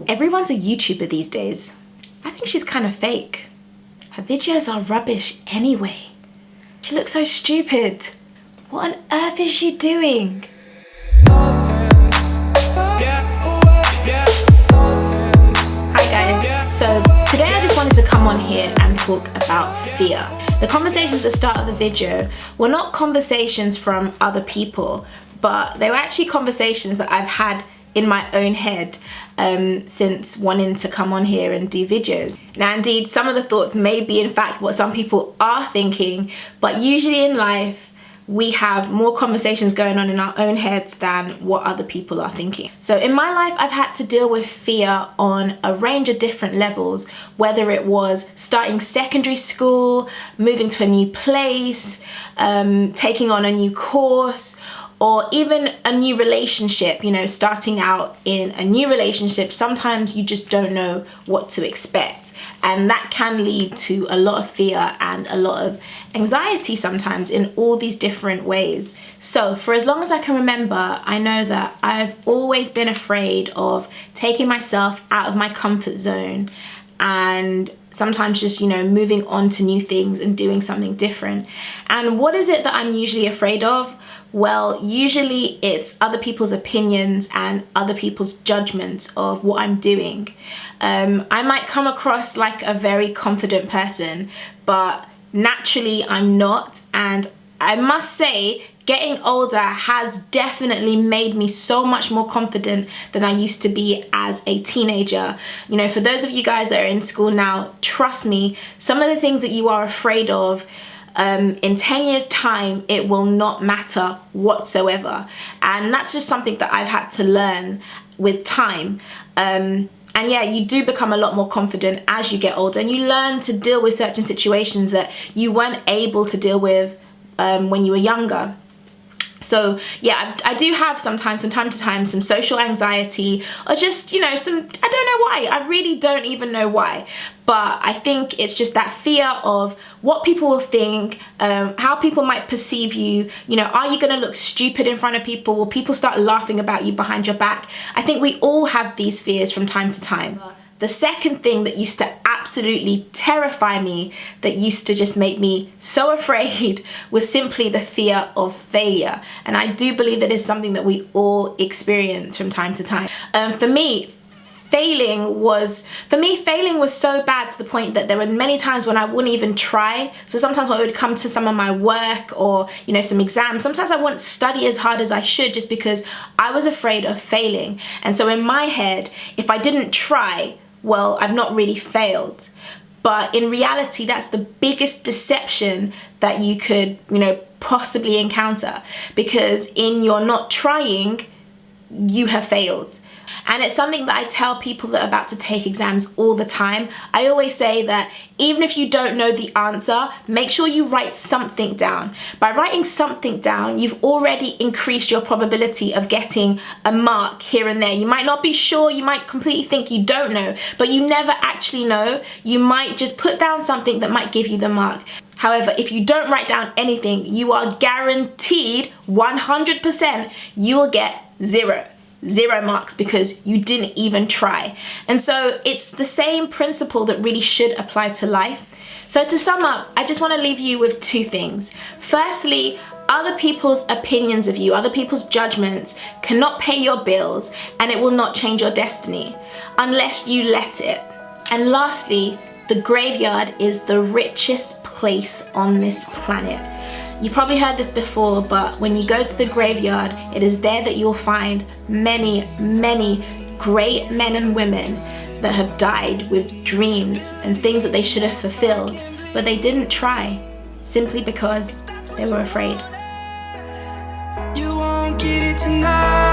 Everyone's a YouTuber these days. I think she's kind of fake. Her videos are rubbish anyway. She looks so stupid. What on earth is she doing? Hi guys, so today I just wanted to come on here and talk about fear. The conversations at the start of the video were not conversations from other people, but they were actually conversations that I've had in my own head since wanting to come on here and do videos. Now indeed, some of the thoughts may be in fact what some people are thinking, but usually in life we have more conversations going on in our own heads than what other people are thinking. So in my life, I've had to deal with fear on a range of different levels, whether it was starting secondary school, moving to a new place, taking on a new course, or even a new relationship. You know, starting out in a new relationship, sometimes you just don't know what to expect. And that can lead to a lot of fear and a lot of anxiety sometimes in all these different ways. So for as long as I can remember, I know that I've always been afraid of taking myself out of my comfort zone and sometimes just, you know, moving on to new things and doing something different. And what is it that I'm usually afraid of? Well, usually it's other people's opinions and other people's judgments of what I'm doing. I might come across like a very confident person, but naturally I'm not. And I must say, getting older has definitely made me so much more confident than I used to be as a teenager. You know, for those of you guys that are in school now, trust me, some of the things that you are afraid of, in 10 years time, it will not matter whatsoever. And that's just something that I've had to learn with time. And yeah, you do become a lot more confident as you get older, and you learn to deal with certain situations that you weren't able to deal with when you were younger. So yeah, I do have sometimes, from time to time, some social anxiety, or just, you know, I don't know why. I really don't even know why. But I think it's just that fear of what people will think, how people might perceive you. You know, are you going to look stupid in front of people? Will people start laughing about you behind your back? I think we all have these fears from time to time. The second thing that used to absolutely terrify me, that used to just make me so afraid, was simply the fear of failure. And I do believe it is something that we all experience from time to time. For me, failing was so bad to the point that there were many times when I wouldn't even try. So sometimes when it would come to some of my work or, you know, some exams, sometimes I wouldn't study as hard as I should just because I was afraid of failing. And so in my head, if I didn't try, well, I've not really failed. But in reality, that's the biggest deception that you could, you know, possibly encounter, because in your not trying, you have failed. And it's something that I tell people that are about to take exams all the time. I always say that even if you don't know the answer, make sure you write something down. By writing something down, you've already increased your probability of getting a mark here and there. You might not be sure, you might completely think you don't know, but you never actually know. You might just put down something that might give you the mark. However, if you don't write down anything, you are guaranteed 100% you will get zero marks, because you didn't even try. And so it's the same principle that really should apply to life. So to sum up, I just want to leave you with two things. Firstly, other people's opinions of you, other people's judgments cannot pay your bills, and it will not change your destiny unless you let it. And lastly, the graveyard is the richest place on this planet. You've probably heard this before, but when you go to the graveyard, it is there that you'll find many, many great men and women that have died with dreams and things that they should have fulfilled, but they didn't try, simply because they were afraid. You won't get it tonight.